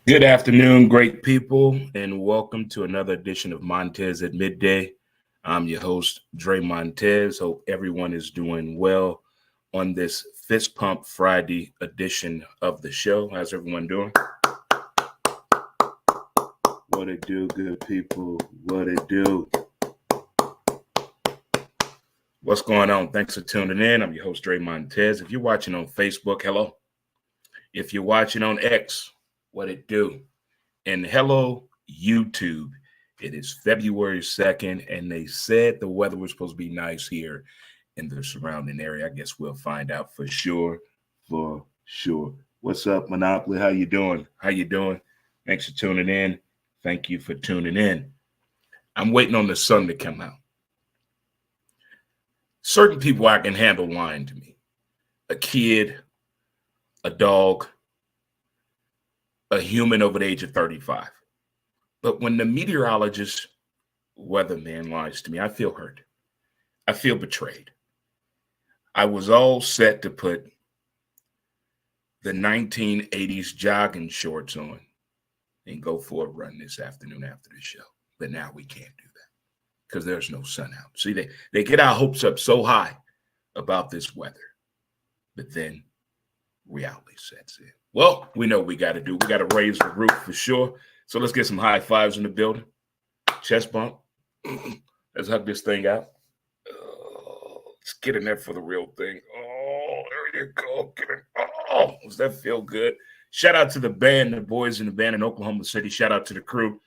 Good afternoon, great people, and welcome to another edition of Montez at Midday. I'm your host, Dre Montez. Hope everyone is doing well on this Fist Pump Friday edition of the show. How's everyone doing? What it do, good people? What it do? What's going on? Thanks for tuning in. I'm your host, Dre Montez. If you're watching on Facebook, hello. If you're watching on X, what it do? And hello, YouTube. It is February 2nd, and they said the weather was supposed to be nice here in the surrounding area. I guess we'll find out for sure. For sure. What's up, Monopoly? How you doing? How you doing? Thanks for tuning in. Thank you for tuning in. I'm waiting on the sun to come out. Certain people I can handle lying to me. A kid, a dog, a human over the age of 35. But when the meteorologist, weatherman lies to me, I feel hurt. I feel betrayed. I was all set to put the 1980s jogging shorts on and go for a run this afternoon after the show. But now we can't do that because there's no sun out. See, they get our hopes up so high about this weather. But then reality sets in. Well, we know what we got to do. We got to raise the roof for sure. So let's get some high fives in the building. Chest bump. Let's hug this thing out. Let's get in there for the real thing. Oh, there you go. Get in. Oh, does that feel good? Shout out to the band, the boys in the band in Oklahoma City. Shout out to the crew.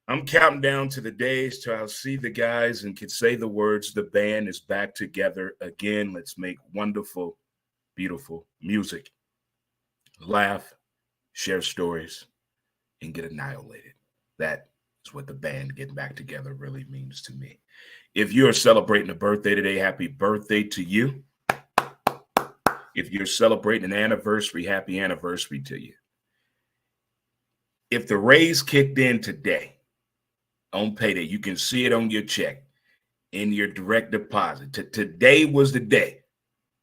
I'm counting down to the days till I'll see the guys and can say the words. The band is back together again. Let's make wonderful, beautiful music. Laugh, share stories, and get annihilated. That is what the band getting back together really means to me. If you're celebrating a birthday today, happy birthday to you. If you're celebrating an anniversary, happy anniversary to you. If the raise kicked in today on payday, you can see it on your check, in your direct deposit. Today was the day.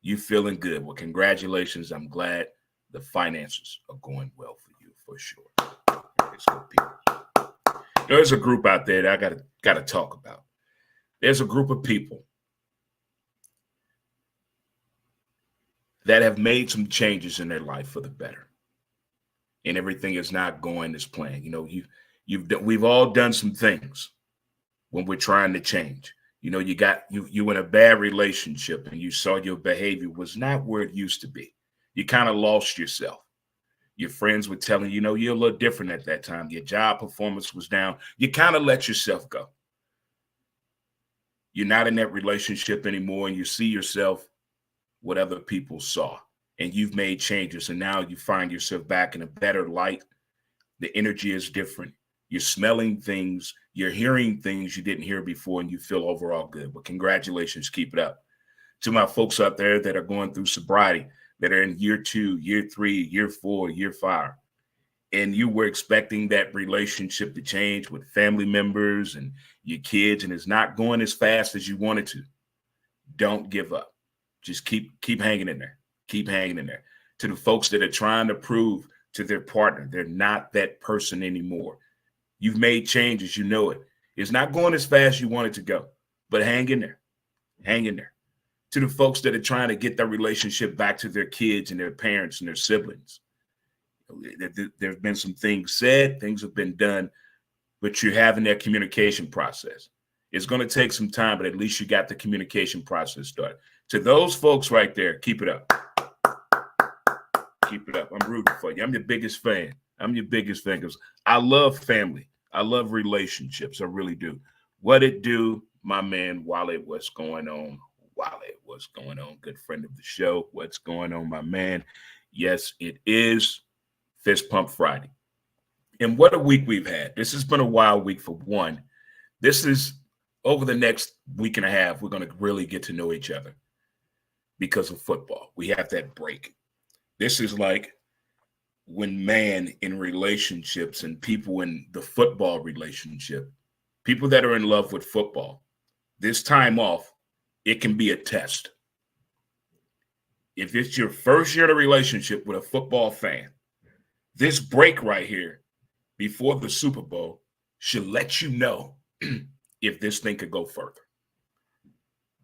You feeling good. Well, congratulations. I'm glad the finances are going well for you for sure. It's good people. There's a group out there that I gotta talk about. There's a group of people that have made some changes in their life for the better, and everything is not going as planned. You know, we've all done some things when we're trying to change. You know, you in a bad relationship and you saw your behavior was not where it used to be. You kind of lost yourself. Your friends were telling you, you're a little different at that time. Your job performance was down. You kind of let yourself go. You're not in that relationship anymore, and you see yourself what other people saw, and you've made changes, and now you find yourself back in a better light. The energy is different. You're smelling things, you're hearing things you didn't hear before, and you feel overall good. But congratulations, keep it up. To my folks out there that are going through sobriety, that are in year 2, year 3, year 4, year 5, and you were expecting that relationship to change with family members and your kids, and it's not going as fast as you wanted to. Don't give up. Just keep hanging in there. Keep hanging in there. To the folks that are trying to prove to their partner they're not that person anymore. You've made changes, you know it. It's not going as fast as you want it to go, but hang in there. Hang in there. To the folks that are trying to get their relationship back to their kids and their parents and their siblings. There have been some things said, things have been done, but you're having that communication process. It's going to take some time, but at least you got the communication process started. To those folks right there, keep it up. Keep it up. I'm rooting for you. I'm your biggest fan. I'm your biggest fan because I love family. I love relationships. I really do. What it do, my man, Wale, what's going on? Wale, what's going on? Good friend of the show. What's going on, my man? Yes, it is Fist Pump Friday. And what a week we've had. This has been a wild week for one. This is over the next week and a half, we're going to really get to know each other because of football. We have that break. This is like when man in relationships and people in the football relationship, people that are in love with football, this time off, it can be a test. If it's your first year of a relationship with a football fan, This break right here before the Super Bowl should let you know if this thing could go further.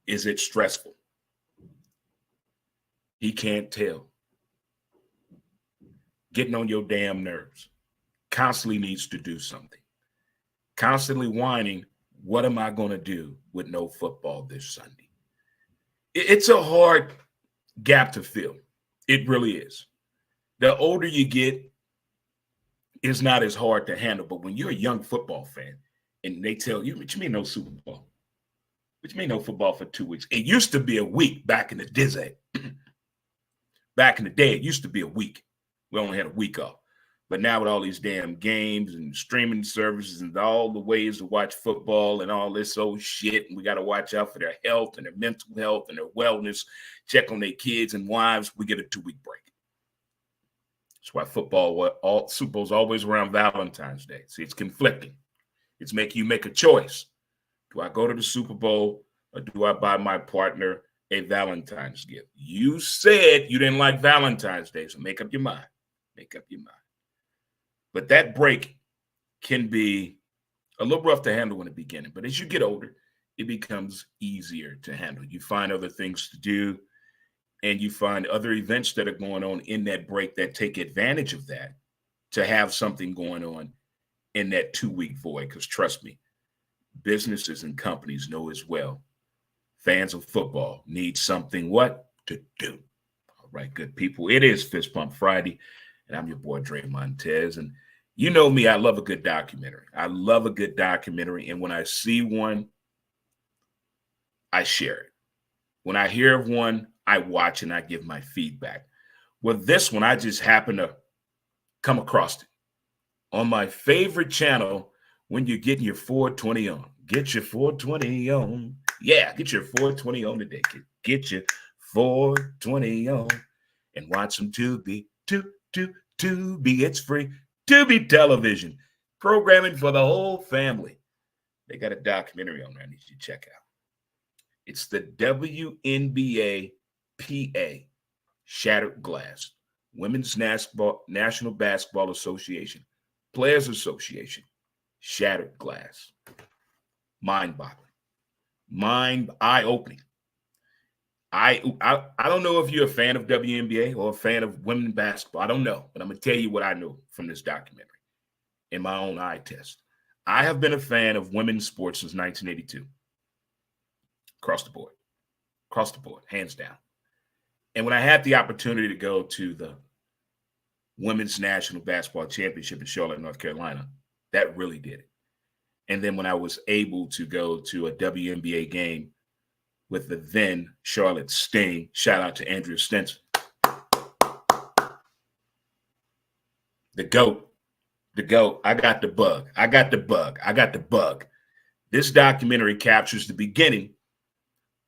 Is it stressful? He can't tell. Getting on your damn nerves. Constantly needs to do something. Constantly whining, what am I going to do with no football this Sunday? It's a hard gap to fill. It really is. The older you get, it's not as hard to handle. But when you're a young football fan and they tell you, what you mean no Super Bowl? What you mean no football for 2 weeks? It used to be a week back in the day. Back in the day, it used to be a week. We only had a week off. But now with all these damn games and streaming services and all the ways to watch football and all this old shit, and we got to watch out for their health and their mental health and their wellness, check on their kids and wives, we get a 2-week break. That's why Super Bowl's always around Valentine's Day. See, it's conflicting. It's making you make a choice. Do I go to the Super Bowl or do I buy my partner a Valentine's gift? You said you didn't like Valentine's Day, so make up your mind. Make up your mind. But that break can be a little rough to handle in the beginning. But as you get older, it becomes easier to handle. You find other things to do, and you find other events that are going on in that break that take advantage of that to have something going on in that 2-week void. Because trust me, businesses and companies know as well. Fans of football need something what to do. All right, good people. It is Fist Pump Friday, and I'm your boy, Dre Montez. And you know me, I love a good documentary. I love a good documentary. And when I see one, I share it. When I hear of one, I watch and I give my feedback. With this one, I just happened to come across it on my favorite channel when you're getting your 420 on. Get your 420 on. Yeah, get your 420 on today. Get your 420 on and watch some Tubi. Tubi. It's free. Tubi television. Programming for the whole family. They got a documentary on there I need you to check out. It's the WNBAPA, Shattered Glass, Women's National Basketball Association, Players Association, Shattered Glass. Mind-boggling. Eye-opening. I don't know if you're a fan of WNBA or a fan of women basketball. I don't know, but I'm going to tell you what I know from this documentary in my own eye test. I have been a fan of women's sports since 1982. Across the board, hands down. And when I had the opportunity to go to the Women's National Basketball Championship in Charlotte, North Carolina, that really did it. And then when I was able to go to a WNBA game with the then Charlotte Sting, shout out to Andrea Stinson, the GOAT. I got the bug. This documentary captures the beginning,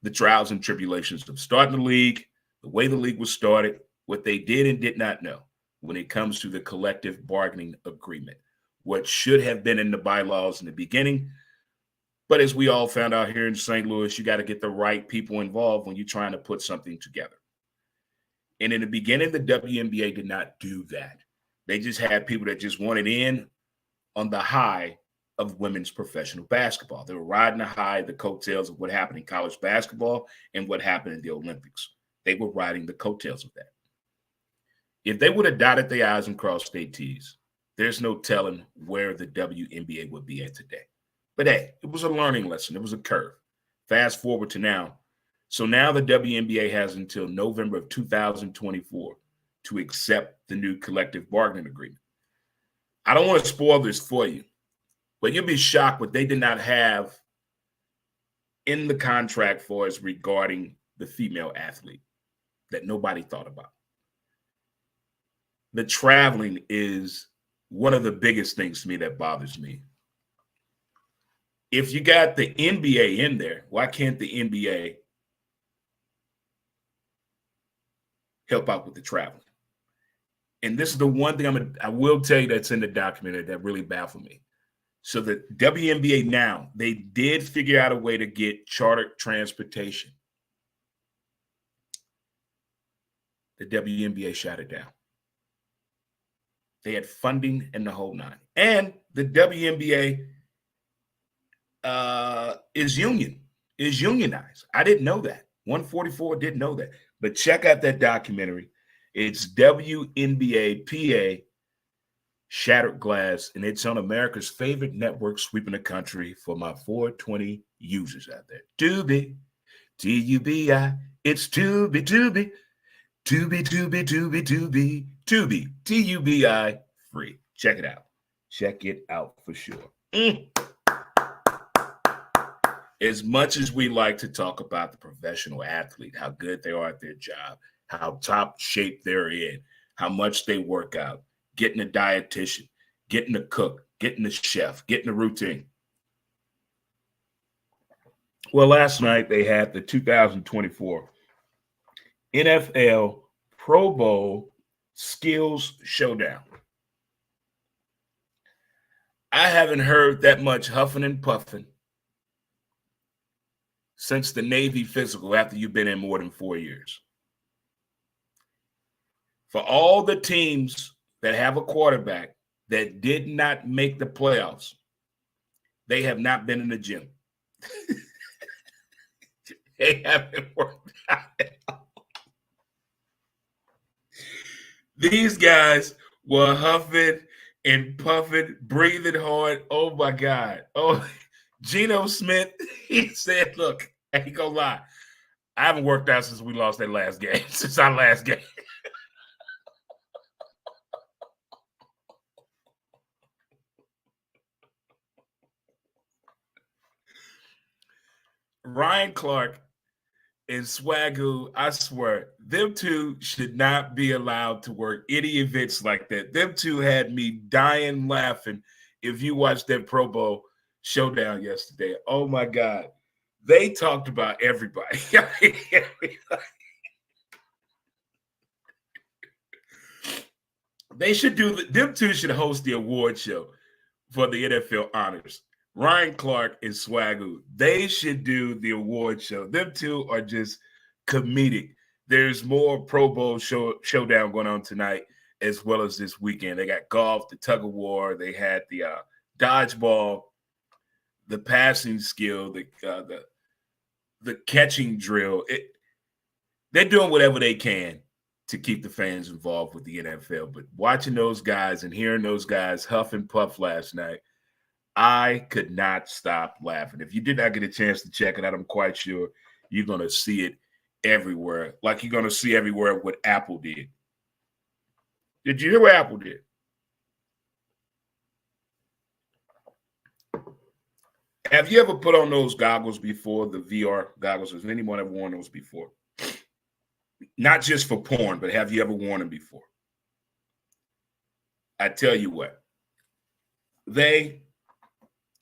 the trials and tribulations of starting the league, the way the league was started, what they did and did not know when it comes to the collective bargaining agreement, what should have been in the bylaws in the beginning. But as we all found out here in St. Louis, you got to get the right people involved when you're trying to put something together. And in the beginning, the WNBA did not do that. They just had people that just wanted in on the high of women's professional basketball. They were riding the high, the coattails of what happened in college basketball and what happened in the Olympics. They were riding the coattails of that. If they would have dotted their I's and crossed their T's, there's no telling where the WNBA would be at today. But hey, it was a learning lesson. It was a curve. Fast forward to now. So now the WNBA has until November of 2024 to accept the new collective bargaining agreement. I don't want to spoil this for you, but you'll be shocked what they did not have in the contract for us regarding the female athlete that nobody thought about. The traveling is one of the biggest things to me that bothers me. If you got the NBA in there, why can't the NBA help out with the traveling? And this is the one thing I will tell you that's in the documentary that really baffled me. So the WNBA now, they did figure out a way to get chartered transportation. The WNBA shot it down. They had funding and the whole nine. And the WNBA is unionized. I didn't know that. 144 didn't know that. But check out that documentary. It's WNBAPA Shattered Glass, and it's on America's favorite network sweeping the country for my 420 users out there. Tubi, Tubi, it's Tubi, Tubi, Tubi, Tubi, Tubi, Tubi, Tubi, Tubi, free. Check it out. Check it out for sure. As much as we like to talk about the professional athlete, how good they are at their job, how top shape they're in, how much they work out, getting a dietitian, getting a cook, getting a chef, getting a routine. Well, last night they had the 2024 NFL Pro Bowl Skills Showdown. I haven't heard that much huffing and puffing since the Navy physical after you've been in more than 4 years. For all the teams that have a quarterback that did not make the playoffs, they have not been in the gym. They haven't worked out. These guys were huffing and puffing, breathing hard. Oh, my God. Oh, Geno Smith, he said, look, I ain't gonna lie. I haven't worked out since we lost that last game, since our last game. Ryan Clark and Swagoo, I swear, them two should not be allowed to work any events like that. Them two had me dying laughing if you watched that Pro Bowl Showdown yesterday. Oh, my God. They talked about everybody. They should them two should host the award show for the NFL honors. Ryan Clark and Swagoo, they should do the award show. Them two are just comedic. There's more Pro Bowl showdown going on tonight as well as this weekend. They got golf, the tug of war. They had the dodgeball, the passing skill, the catching drill. They're doing whatever they can to keep the fans involved with the NFL. But watching those guys and hearing those guys huff and puff last night, I could not stop laughing. If you did not get a chance to check it out, I'm quite sure you're going to see it everywhere, like you're going to see everywhere what Apple did. Did you hear what Apple did? Have you ever put on those goggles before, the VR goggles? Has anyone ever worn those before? Not just for porn, but have you ever worn them before? I tell you what,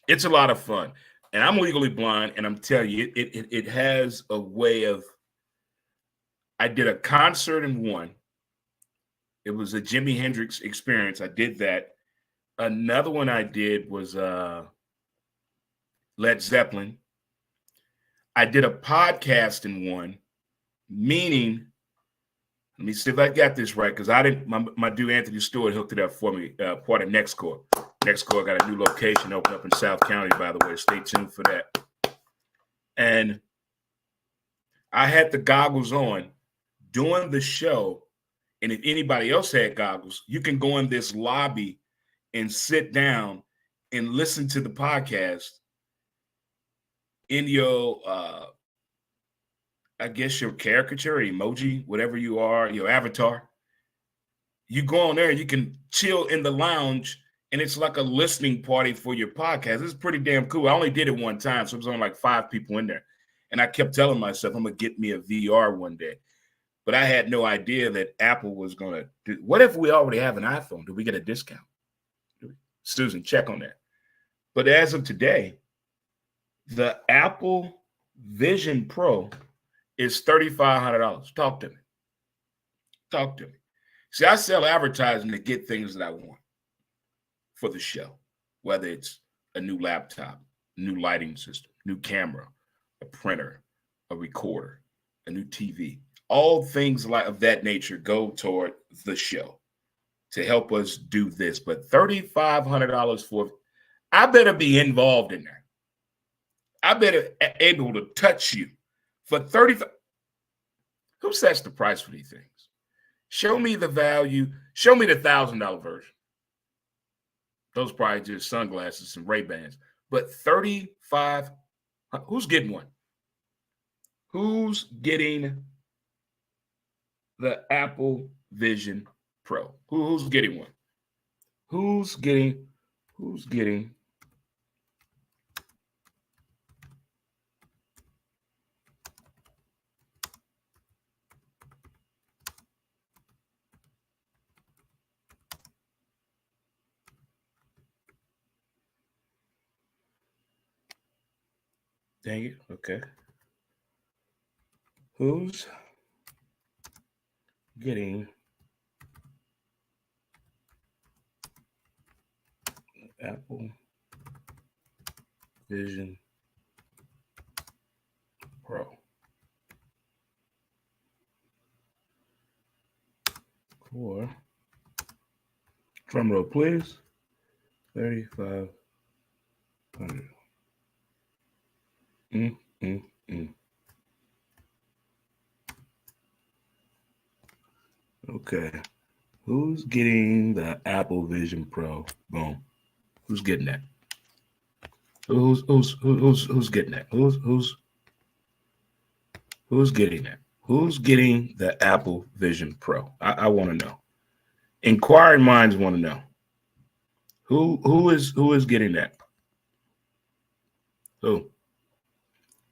it's a lot of fun. And I'm legally blind, and I'm telling you, it has a way of, I did a concert in one. It was a Jimi Hendrix experience. I did that. Another one I did was Led Zeppelin. I did a podcast in one, meaning, let me see if I got this right, because I didn't, my dude Anthony Stewart hooked it up for me, part of NextCore. NextCore got a new location open up in South County, by the way. Stay tuned for that. And I had the goggles on doing the show. And if anybody else had goggles, you can go in this lobby and sit down and listen to the podcast in your, I guess your caricature, emoji, whatever you are, your avatar. You go on there, you can chill in the lounge, and it's like a listening party for your podcast. It's pretty damn cool. I only did it one time, so it was only like 5 people in there. And I kept telling myself, I'm going to get me a VR one day. But I had no idea that Apple was going to do. What if we already have an iPhone? Do we get a discount? Susan, check on that. But as of today, the Apple Vision Pro is $3,500. Talk to me. Talk to me. See, I sell advertising to get things that I want for the show, whether it's a new laptop, new lighting system, new camera, a printer, a recorder, a new TV. All things of that nature go toward the show to help us do this. But $3,500 for, I better be involved in that. I better able to touch you for 35. Who sets the price for these things? Show me the value. Show me the $1,000 version. Those probably just sunglasses and Ray-Bans. But 35, who's getting one? Who's getting the Apple Vision Pro? Who's getting one? Who's getting? Dang it. Okay. Who's getting Apple Vision Pro? For, drum roll, please. 3,500. Okay. Who's getting the Apple Vision Pro? Boom. Who's getting that? Who's getting that? Who's getting that? Who's getting the Apple Vision Pro? I want to know. Inquiring minds want to know. Who is getting that?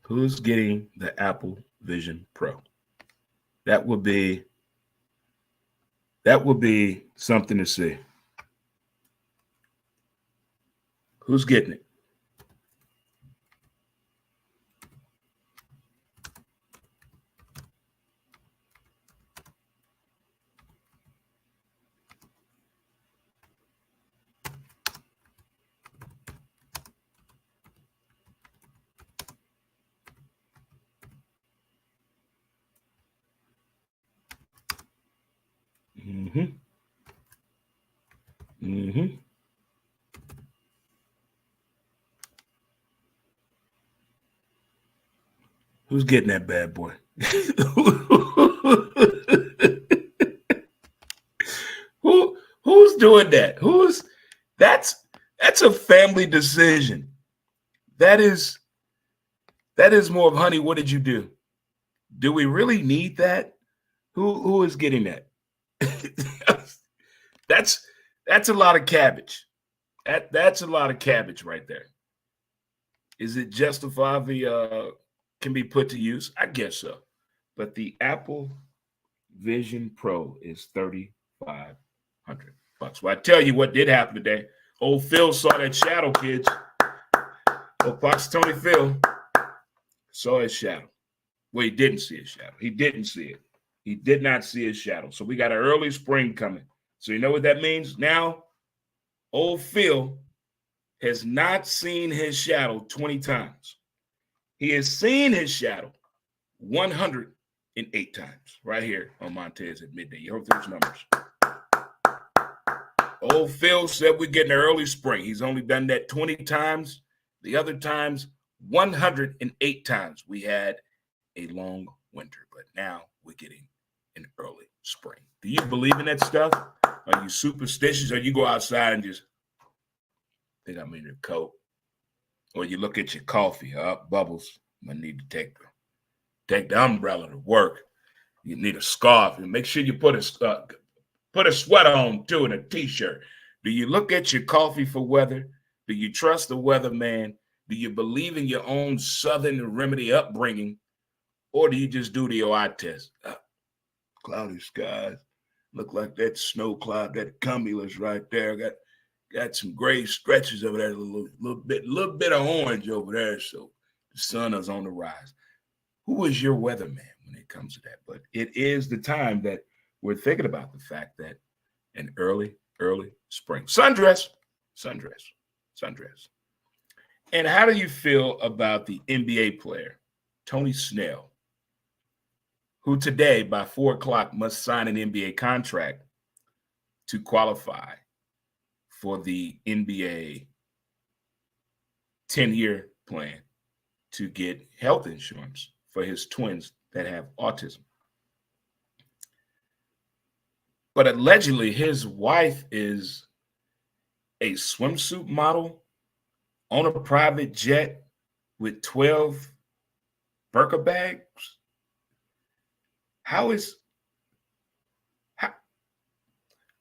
Who's getting the Apple Vision Pro? That would be something to see. Who's getting it? Who's getting that bad boy? Who's doing that? That's a family decision. That is more of, honey, what did you do? Do we really need that? Who is getting that? That's a lot of cabbage. That's a lot of cabbage right there. Is it justifiably can be put to use? I guess so. But the Apple Vision Pro is $3,500. Well, I tell you what did happen today. Old Phil saw that shadow, kids. Old Pox Tony Phil saw his shadow. Well, he didn't see his shadow. He didn't see it. He did not see his shadow. So we got an early spring coming. So you know what that means? Now, old Phil has not seen his shadow 20 times. He has seen his shadow 108 times right here on Montez at midday. You heard those numbers. Old Phil said we're getting an early spring. He's only done that 20 times. The other times, 108 times. We had a long winter, but now we're getting an early spring. Do you believe in that stuff? Are you superstitious, or you go outside and just think I'm in your coat? Or you look at your coffee, bubbles. I need to take the umbrella to work. You need a scarf, and make sure you put a sweater on too and a t-shirt. Do you look at your coffee for weather? Do you trust the weatherman? Do you believe in your own Southern remedy upbringing? Or do you just do the eye test? Cloudy skies. Look like that snow cloud, that cumulus right there. Got some gray stretches over there, a little bit of orange over there. So the sun is on the rise. Who is your weatherman when it comes to that? But it is the time that we're thinking about the fact that an early spring. Sundress. And how do you feel about the NBA player, Tony Snell, who today by 4 o'clock must sign an NBA contract to qualify for the NBA 10-year plan to get health insurance for his twins that have autism. But allegedly, his wife is a swimsuit model on a private jet with 12 Birka bags.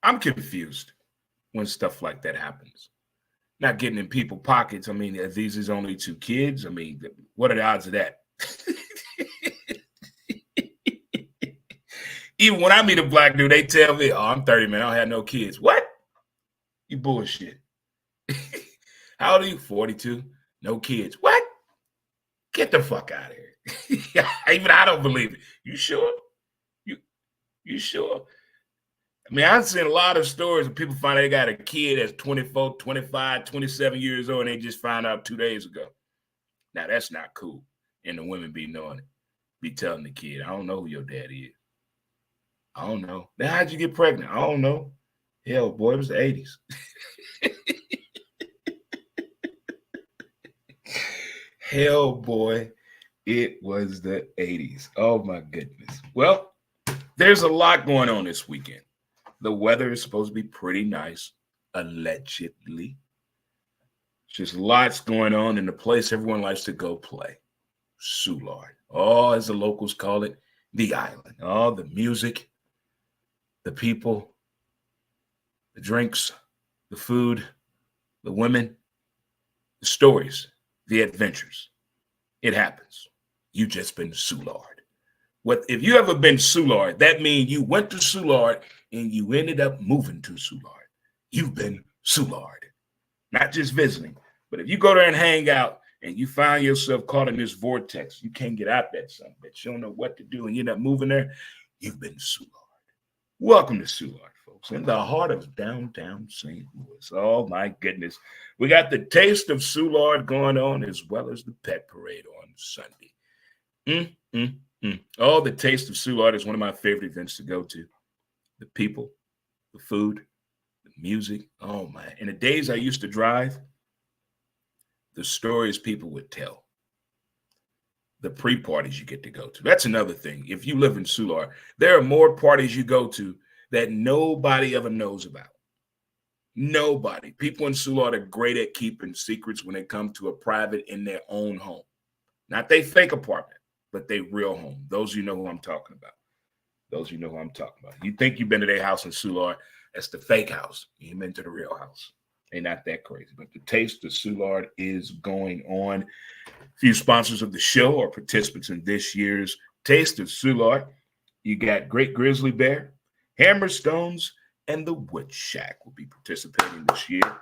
I'm confused when stuff like that happens. Not getting in people's pockets. I mean, are these his only 2 kids? I mean, what are the odds of that? Even when I meet a black dude, they tell me, oh, I'm 30, man. I don't have no kids. What? You bullshit. How old are you? 42. No kids. What? Get the fuck out of here. Even I don't believe it. You sure? You sure? I mean, I've seen a lot of stories of people find they got a kid that's 24, 25, 27 years old, and they just found out 2 days ago. Now, that's not cool. And the women be knowing it. Be telling the kid, I don't know who your daddy is. I don't know. Then how'd you get pregnant? I don't know. Hell, boy, it was the 80s. Hell, boy, it was the 80s. Oh, my goodness. Well, there's a lot going on this weekend. The weather is supposed to be pretty nice, allegedly. Just lots going on in the place everyone likes to go play. Soulard. Oh, as the locals call it, the island. Oh, the music, the people, the drinks, the food, the women, the stories, the adventures. It happens. You just been to Soulard. If you ever been to Soulard, that means you went to Soulard and you ended up moving to Soulard. You've been Soulard. Not just visiting, but if you go there and hang out and you find yourself caught in this vortex, you can't get out that son bitch. You don't know what to do and you end up moving there, you've been Soulard. Welcome to Soulard, folks, in the heart of downtown St. Louis. Oh, my goodness. We got the taste of Soulard going on as well as the pet parade on Sunday. Oh, the taste of Soulard is one of my favorite events to go to. The people, the food, the music. Oh, my. In the days I used to drive, the stories people would tell. The pre-parties you get to go to. That's another thing. If you live in Soulard, there are more parties you go to that nobody ever knows about. Nobody. People in Soulard are great at keeping secrets when it comes to a private in their own home. Not they fake apartment, but they real home. Those of you know who I'm talking about. Those of you know who I'm talking about. You think you've been to their house in Soulard. That's the fake house. You ain't been to the real house. They're not that crazy. But the taste of Soulard is going on. A few sponsors of the show are participants in this year's Taste of Soulard. You got Great Grizzly Bear, Hammerstones, and the Wood Shack will be participating this year.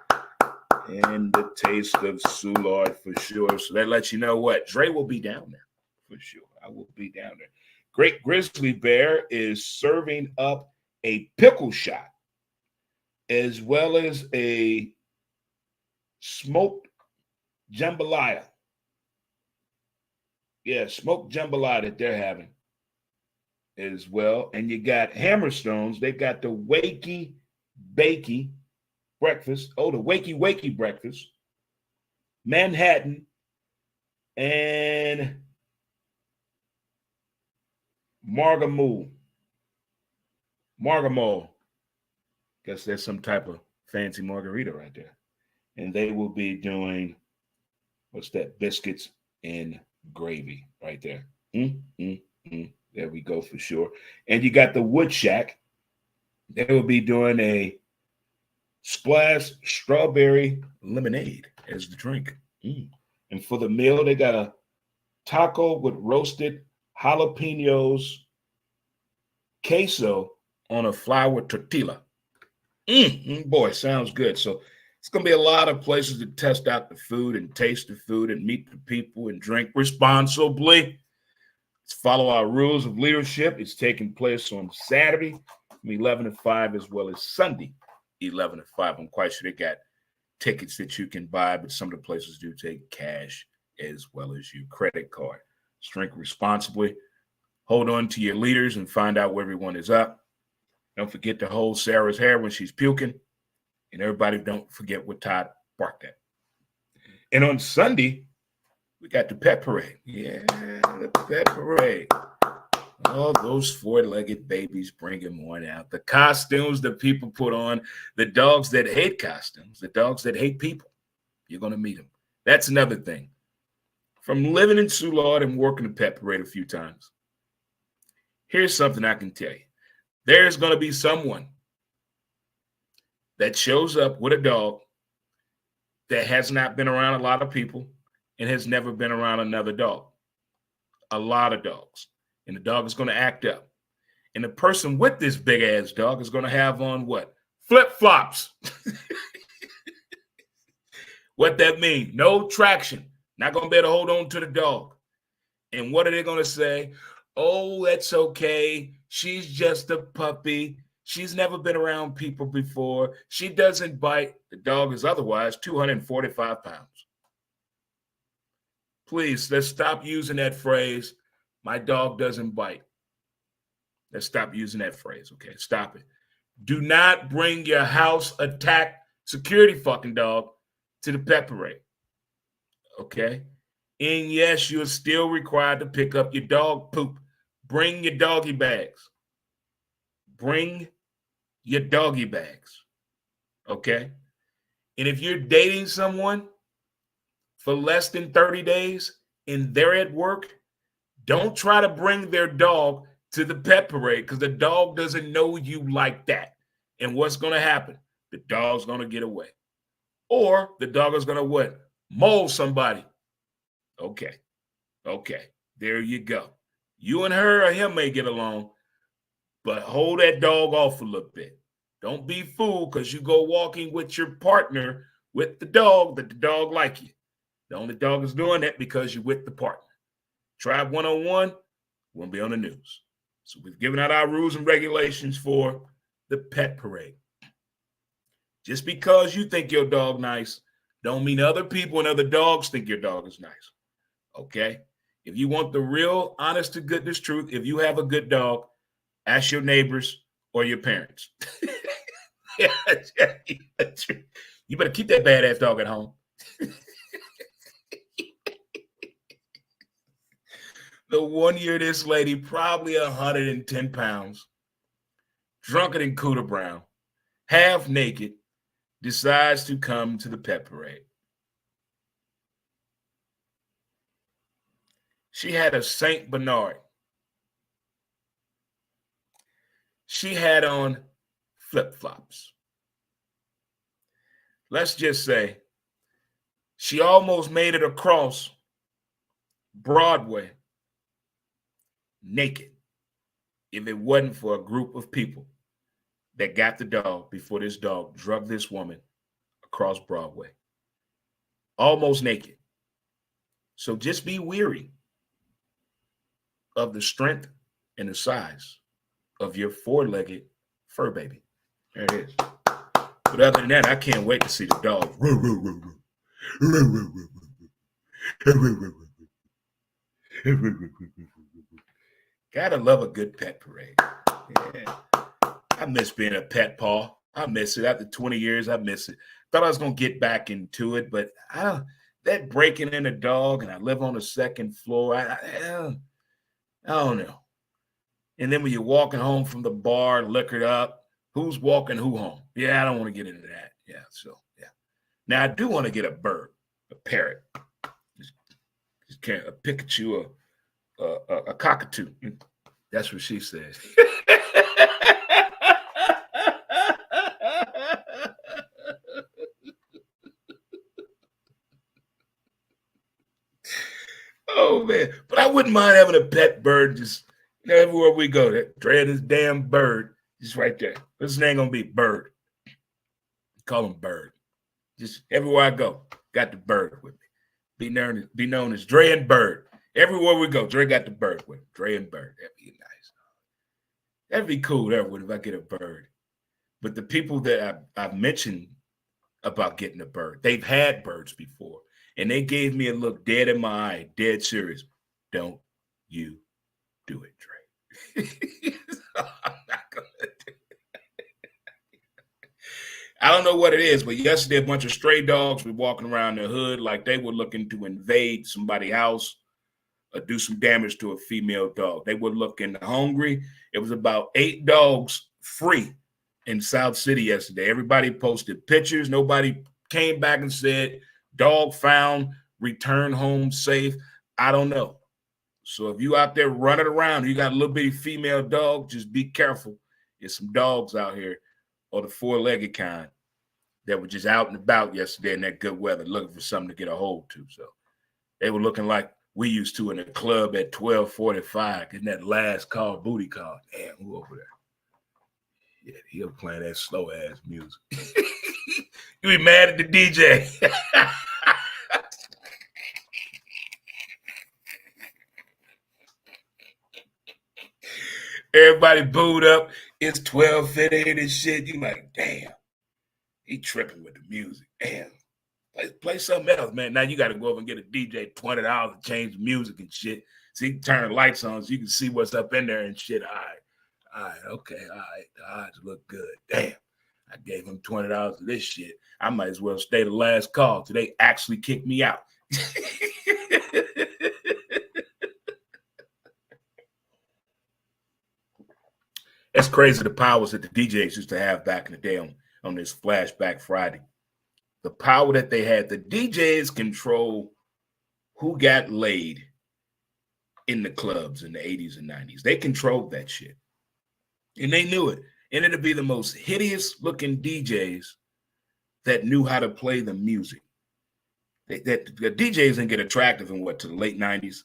And the Taste of Soulard for sure. So that lets you know what? Dre will be down there for sure. I will be down there. Great Grizzly Bear is serving up a pickle shot as well as a smoked jambalaya. Yeah, smoked jambalaya that they're having as well. And you got Hammerstones. They got the Wakey Bakey breakfast. Oh, the Wakey Wakey breakfast. Manhattan and Margamol. Guess there's some type of fancy margarita right there. And they will be doing, what's that? Biscuits and gravy right there. There we go for sure. And you got the Wood Shack. They will be doing a splash strawberry lemonade as the drink. And for the meal, they got a taco with roasted jalapenos, queso on a flour tortilla. Boy, sounds good. So it's going to be a lot of places to test out the food and taste the food and meet the people and drink responsibly. Let's follow our rules of leadership. It's taking place on Saturday from 11 to 5 as well as Sunday, 11 to 5. I'm quite sure they got tickets that you can buy, but some of the places do take cash as well as your credit card. Let's drink responsibly. Hold on to your leaders and find out where everyone is up. Don't forget to hold Sarah's hair when she's puking. And everybody don't forget what Todd barked at. And on Sunday, we got the pet parade. Yeah, the pet parade. All those four-legged babies bringing one out. The costumes that people put on, the dogs that hate costumes, the dogs that hate people. You're going to meet them. That's another thing. From living in Soulard and working the pet parade a few times, here's something I can tell you. There's going to be someone that shows up with a dog that has not been around a lot of people and has never been around another dog. A lot of dogs. And the dog is going to act up. And the person with this big-ass dog is going to have on what? Flip-flops. What that means? No traction. Not going to be able to hold on to the dog. And what are they going to say? Oh, that's okay. She's just a puppy. She's never been around people before. She doesn't bite. The dog is otherwise 245 pounds. Please, let's stop using that phrase, my dog doesn't bite. Let's stop using that phrase, okay? Stop it. Do not bring your house attack security fucking dog to the pet parade, okay? And yes, you're still required to pick up your dog poop. Bring your doggy bags. Bring your doggy bags, okay? And if you're dating someone for less than 30 days and they're at work, don't try to bring their dog to the pet parade because the dog doesn't know you like that. And what's going to happen? The dog's going to get away. Or the dog is going to what? Maul somebody. Okay. There you go. You and her or him may get along, but hold that dog off a little bit. Don't be fooled because you go walking with your partner with the dog that the dog like you. The only dog is doing that because you're with the partner. Try one-on-one, won't be on the news. So we've given out our rules and regulations for the pet parade. Just because you think your dog nice, don't mean other people and other dogs think your dog is nice. Okay? If you want the real, honest to goodness truth, if you have a good dog, ask your neighbors or your parents. You better keep that badass dog at home. The one year this lady, probably 110 pounds, drunker than Cooter Brown, half naked, decides to come to the pet parade. She had a Saint Bernard. She had on flip-flops. Let's just say she almost made it across Broadway naked if it wasn't for a group of people that got the dog before this dog drugged this woman across Broadway. Almost naked. So just be weary of the strength and the size of your four-legged fur baby. There it is. But other than that, I can't wait to see the dog. Gotta love a good pet parade. Yeah. I miss being a pet, Paul. I miss it. After 20 years, I miss it. Thought I was going to get back into it, but that breaking in a dog, and I live on the second floor, I don't know. And then when you're walking home from the bar, liquored up, who's walking who home? Yeah, I don't want to get into that. Yeah, so, yeah. Now, I do want to get a bird, a parrot. Just can't, a Pikachu, a cockatoo. That's what she says. Oh, man. But I wouldn't mind having a pet bird just everywhere we go. That dread this damn bird just right there. What's his name going to be? Bird. Call him Bird. Just everywhere I go, got the bird with me. Be known as Dre and Bird. Everywhere we go, Dre got the bird with him. Dre and Bird. That'd be nice. That'd be cool there if I get a bird. But the people that I've mentioned about getting a bird, they've had birds before. And they gave me a look dead in my eye, dead serious. Don't you do it, Dre. I'm not going to do it. I don't know what it is, but yesterday a bunch of stray dogs were walking around the hood like they were looking to invade somebody's house or do some damage to a female dog. They were looking hungry. It was about 8 dogs free in South City yesterday. Everybody posted pictures. Nobody came back and said, dog found, return home safe. I don't know. So if you out there running around, you got a little bitty female dog, just be careful. There's some dogs out here, or the 4-legged kind, that were just out and about yesterday in that good weather looking for something to get a hold to. So they were looking like we used to in a club at 12:45, getting that last call, booty call. Damn, who over there? Yeah, he was playing that slow-ass music. You be mad at the DJ. Everybody booed up. It's 12:58 and shit. You like, damn, he tripping with the music. Damn. Play something else, man. Now you got to go over and get a DJ $20 to change the music and shit. So you can turn the lights on so you can see what's up in there and shit. All right, okay, all right. The odds look good. Damn, I gave him $20 for this shit. I might as well stay the last call till they actually kick me out. It's crazy the powers that the DJs used to have back in the day on this Flashback Friday. The power that they had. The DJs control who got laid in the clubs in the 80s and 90s. They controlled that shit. And they knew it. And it'd be the most hideous looking DJs that knew how to play the music. The DJs didn't get attractive in to the late 90s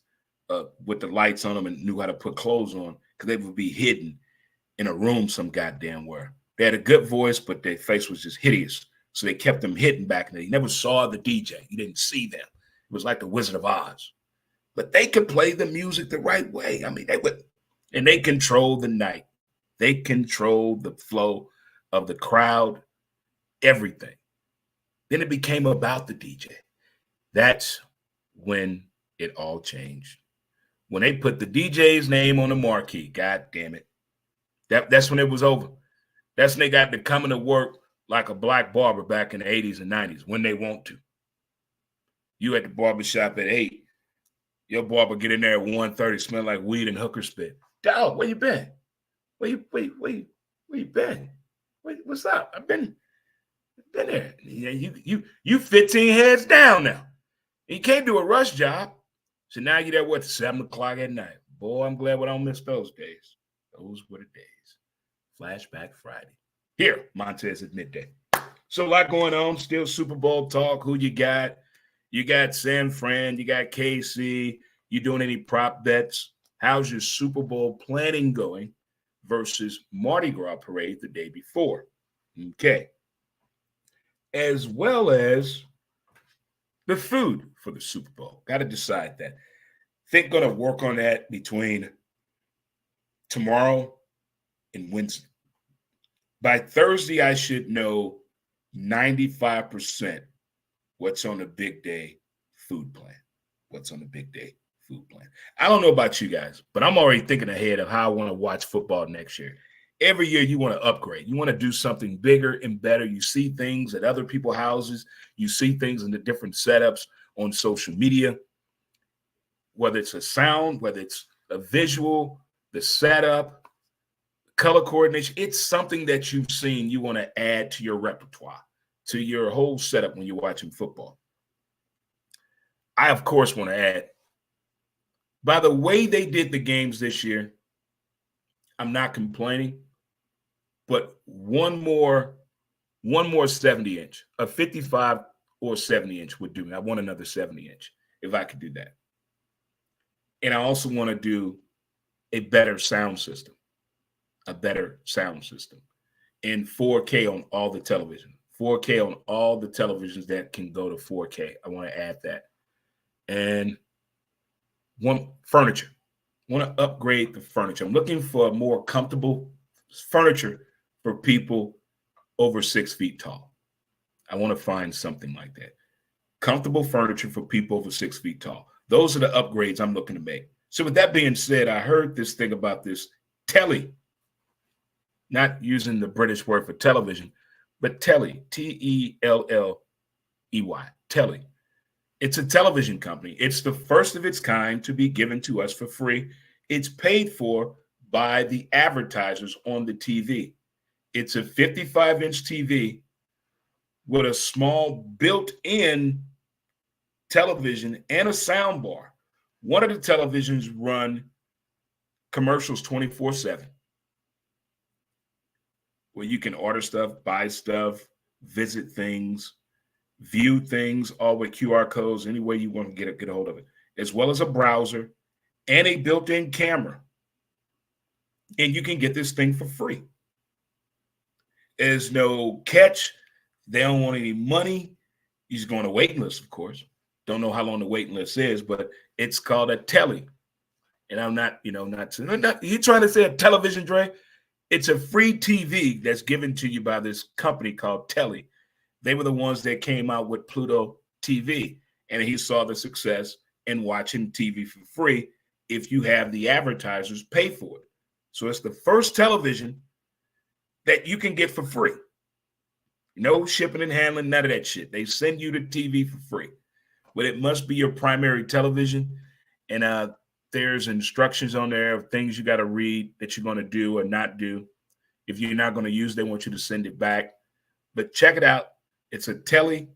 with the lights on them and knew how to put clothes on because they would be hidden in a room some goddamn where. They had a good voice, but their face was just hideous. So they kept them hidden back in there. You never saw the DJ. You didn't see them. It was like the Wizard of Oz. But they could play the music the right way. I mean, they would. And they controlled the night. They controlled the flow of the crowd, everything. Then it became about the DJ. That's when it all changed. When they put the DJ's name on the marquee, God damn it. That's when it was over. That's when they got to coming to work like a black barber back in the 80s and 90s when they want to. You at the barbershop at 8. Your barber get in there at 1:30, smell like weed and hooker spit. Dog, where you been? Where you been? What's up? I've been there. Yeah, you 15 heads down now. You can't do a rush job. So now you're there, 7 o'clock at night. Boy, I'm glad we don't miss those days. Those were the days. Flashback Friday. Here, Montez at midday. So a lot going on. Still Super Bowl talk. Who you got? You got San Fran. You got KC. You doing any prop bets? How's your Super Bowl planning going versus Mardi Gras parade the day before? Okay. As well as the food for the Super Bowl. Got to decide that. Think going to work on that between tomorrow and Wednesday. By Thursday, I should know 95% what's on the big day food plan. What's on the big day food plan. I don't know about you guys, but I'm already thinking ahead of how I want to watch football next year. Every year you want to upgrade. You want to do something bigger and better. You see things at other people's houses. You see things in the different setups on social media, whether it's a sound, whether it's a visual, the setup, color coordination. It's something that you've seen you want to add to your repertoire, to your whole setup when you're watching football. I, of course, want to add, by the way they did the games this year, I'm not complaining, but one more 70-inch, a 55 or 70-inch would do me. I want another 70-inch if I could do that. And I also want to do a better sound system, and 4K on all the television, 4K on all the televisions that can go to 4K. I want to add that. And one furniture. I want to upgrade the furniture. I'm looking for more comfortable furniture for people over 6 feet tall. I want to find something like that. Comfortable furniture for people over 6 feet tall. Those are the upgrades I'm looking to make. So with that being said, I heard this thing about this telly, not using the British word for television, but Telly, Telley, Telly. It's a television company. It's the first of its kind to be given to us for free. It's paid for by the advertisers on the TV. It's a 55-inch TV with a small built-in television and a sound bar. One of the televisions run commercials 24/7, where you can order stuff, buy stuff, visit things, view things, all with QR codes, any way you want to get a hold of it, as well as a browser and a built-in camera. And you can get this thing for free. There's no catch. They don't want any money. He's going to waiting list, of course. Don't know how long the waiting list is, but it's called a Telly. And I'm not, you trying to say a television, Dre? It's a free TV that's given to you by this company called Telly. They were the ones that came out with Pluto TV, and he saw the success in watching TV for free if you have the advertisers pay for it. So it's the first television that you can get for free. No shipping and handling, none of that shit. They send you the TV for free, but it must be your primary television. And there's instructions on there of things you got to read that you're going to do or not do. If you're not going to use, they want you to send it back. But check it out. It's a Telly.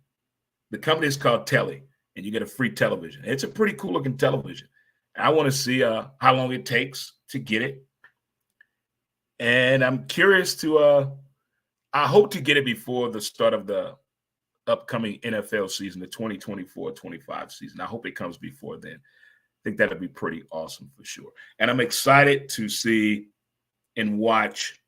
The company is called Telly, and you get a free television. It's a pretty cool looking television. I want to see how long it takes to get it. And I'm curious to I hope to get it before the start of the upcoming NFL season, the 2024-25 season. I hope it comes before then. I think that'd be pretty awesome for sure. And I'm excited to see and watch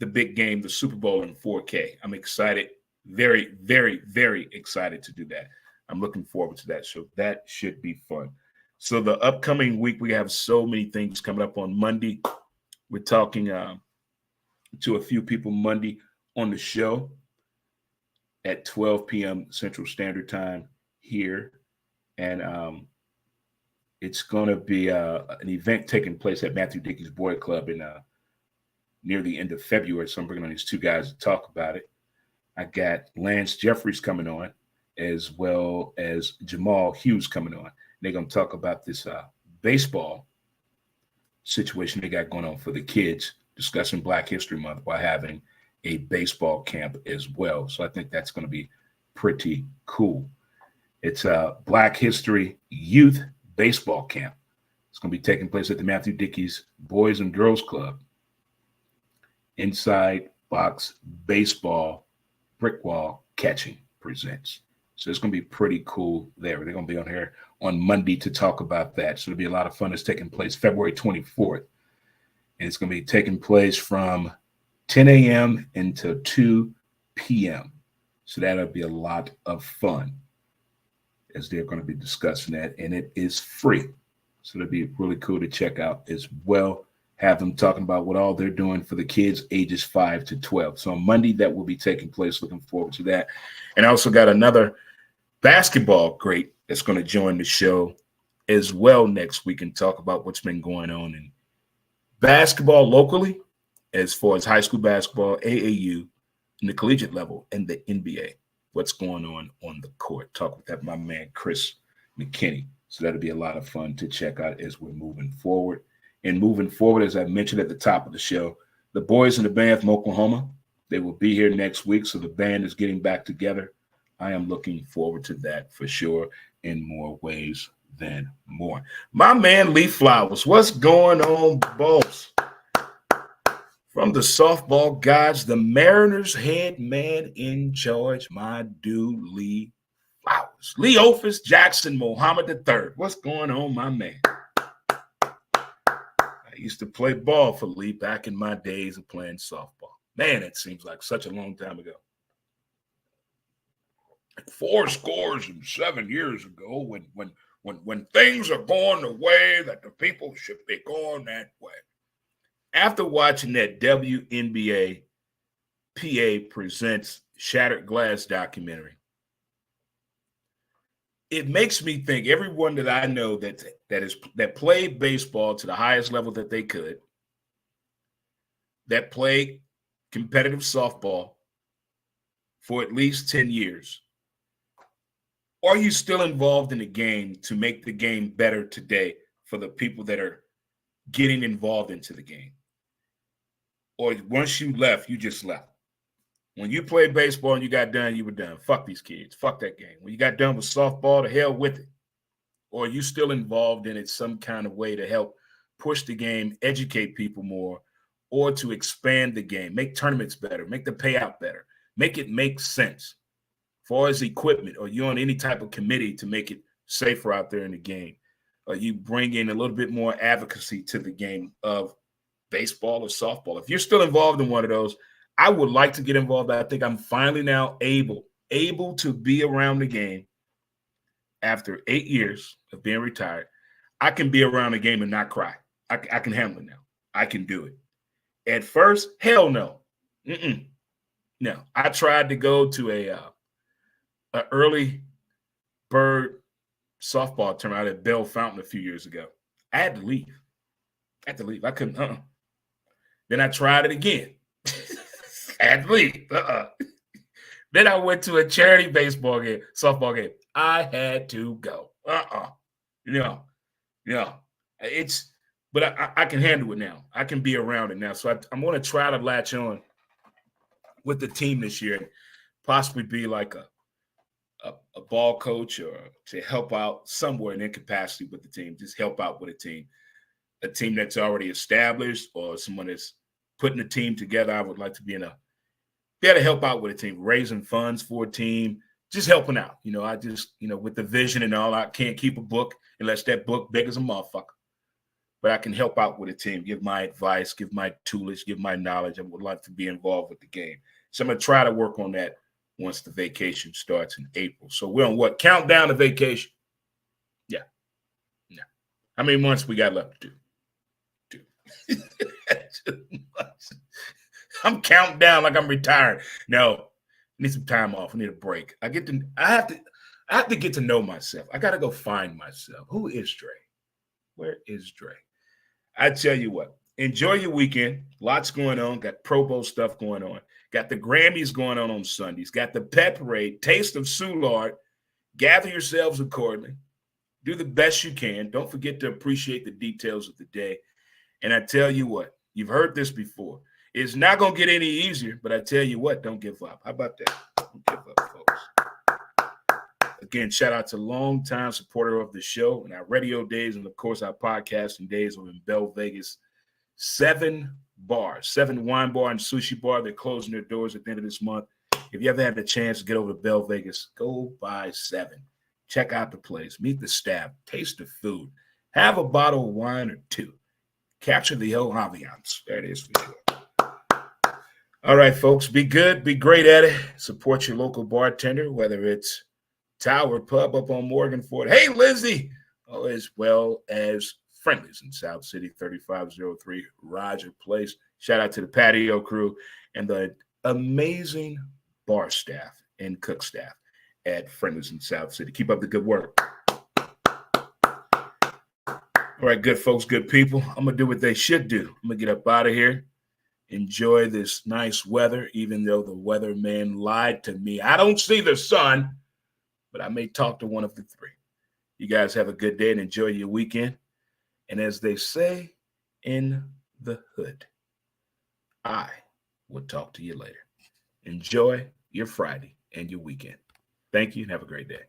the big game, the Super Bowl in 4K. I'm excited, very, very, very excited to do that. I'm looking forward to that. So that should be fun. So the upcoming week, we have so many things coming up on Monday. We're talking to a few people Monday on the show at 12 p.m. Central Standard Time here. And it's going to be an event taking place at Matthew Dickey's Boy Club in near the end of February. So I'm bringing on these two guys to talk about it. I got Lance Jeffries coming on, as well as Jamal Hughes coming on. They're going to talk about this baseball situation they got going on for the kids, discussing Black History Month while having a baseball camp as well. So I think that's going to be pretty cool. It's a Black History Youth Baseball Camp. It's going to be taking place at the Matthew Dickey's Boys and Girls Club. Inside Box Baseball Brick Wall Catching presents. So it's going to be pretty cool there. They're going to be on here on Monday to talk about that. So it'll be a lot of fun. It's taking place February 24th. And it's going to be taking place from 10 a.m. until 2 p.m. So that'll be a lot of fun as they're going to be discussing that. And it is free. So it'll be really cool to check out as well. Have them talking about what all they're doing for the kids ages 5 to 12. So on Monday, that will be taking place. Looking forward to that. And I also got another basketball great that's going to join the show as well next week and talk about what's been going on in basketball locally, as far as high school basketball, AAU, and the collegiate level, and the NBA. What's going on the court. Talk with that, my man, Chris McKinney. So that'll be a lot of fun to check out as we're moving forward. And moving forward, as I mentioned at the top of the show, the boys in the band from Oklahoma, they will be here next week. So the band is getting back together. I am looking forward to that for sure in more ways than more. My man, Lee Flowers, what's going on, boss? From the softball gods, the Mariners head man in charge, my dude, Lee Flowers. Leophis Jackson Muhammad III. What's going on, my man? I used to play ball for Lee back in my days of playing softball. Man, it seems like such a long time ago. 7 years ago, when things are going the way that the people should be going that way. After watching that WNBAPA Presents Shattered Glass documentary, it makes me think everyone that I know that played baseball to the highest level that they could, that played competitive softball for at least 10 years? Are you still involved in the game to make the game better today for the people that are getting involved into the game? Or once you left, you just left? When you played baseball and you got done, you were done. Fuck these kids. Fuck that game. When you got done with softball, to hell with it. Or are you still involved in it some kind of way to help push the game, educate people more, or to expand the game, make tournaments better, make the payout better, make it make sense? As far as equipment, or you on any type of committee to make it safer out there in the game? Or you bring in a little bit more advocacy to the game of baseball or softball? If you're still involved in one of those, I would like to get involved. I think I'm finally now able to be around the game after 8 years of being retired. I can be around the game and not cry. I can handle it now. I can do it. At first, hell no. No, I tried to go to a early bird softball tournament out at Bell Fountain a few years ago. I had to leave. I couldn't. Then I tried it again. I had to leave. Then I went to a charity softball game. I had to go. But I can handle it now. I can be around it now. So I'm going to try to latch on with the team this year and possibly be like a ball coach, or to help out somewhere in incapacity with the team. Just help out with a team that's already established, or someone that's putting a team together. I would like to be to help out with a team, raising funds for a team, just helping out. I just, with the vision and all, I can't keep a book unless that book big as a motherfucker. But I can help out with a team, give my advice, give my toolage, give my knowledge. I would like to be involved with the game. So I'm going to try to work on that once the vacation starts in April. So we're on what? Countdown to vacation. Yeah. How many months we got left to do? I'm counting down like I'm retired. No, I need some time off. I need a break. I have to get to know myself. I got to go find myself. Who is Dre? Where is Dre? I tell you what, enjoy your weekend. Lots going on. Got Pro Bowl stuff going on. Got the Grammys going on Sundays. Got the Pet Parade, Taste of Soulard. Gather yourselves accordingly. Do the best you can. Don't forget to appreciate the details of the day. And I tell you what, you've heard this before. It's not going to get any easier, but I tell you what, don't give up. How about that? Don't give up, folks. Again, shout out to longtime supporter of the show and our radio days, and, of course, our podcasting days over in Bell Vegas. 7 wine bar and sushi bar. They're closing their doors at the end of this month. If you ever had the chance to get over to Bell Vegas, go by 7. Check out the place. Meet the staff. Taste the food. Have a bottle of wine or 2. Capture the whole ambiance. There it is for you. All right, folks, be good, be great at it. Support your local bartender, whether it's Tower Pub up on Morgan Ford. Hey, Lizzie, as well as Friendly's in South City, 3503 Roger Place. Shout out to the patio crew and the amazing bar staff and cook staff at Friendly's in South City. Keep up the good work. All right, good folks, good people. I'm going to do what they should do. I'm going to get up out of here. Enjoy this nice weather, even though the weatherman lied to me. I don't see the sun, but I may talk to one of the 3. You guys have a good day and enjoy your weekend. And as they say in the hood, I will talk to you later. Enjoy your Friday and your weekend. Thank you and have a great day.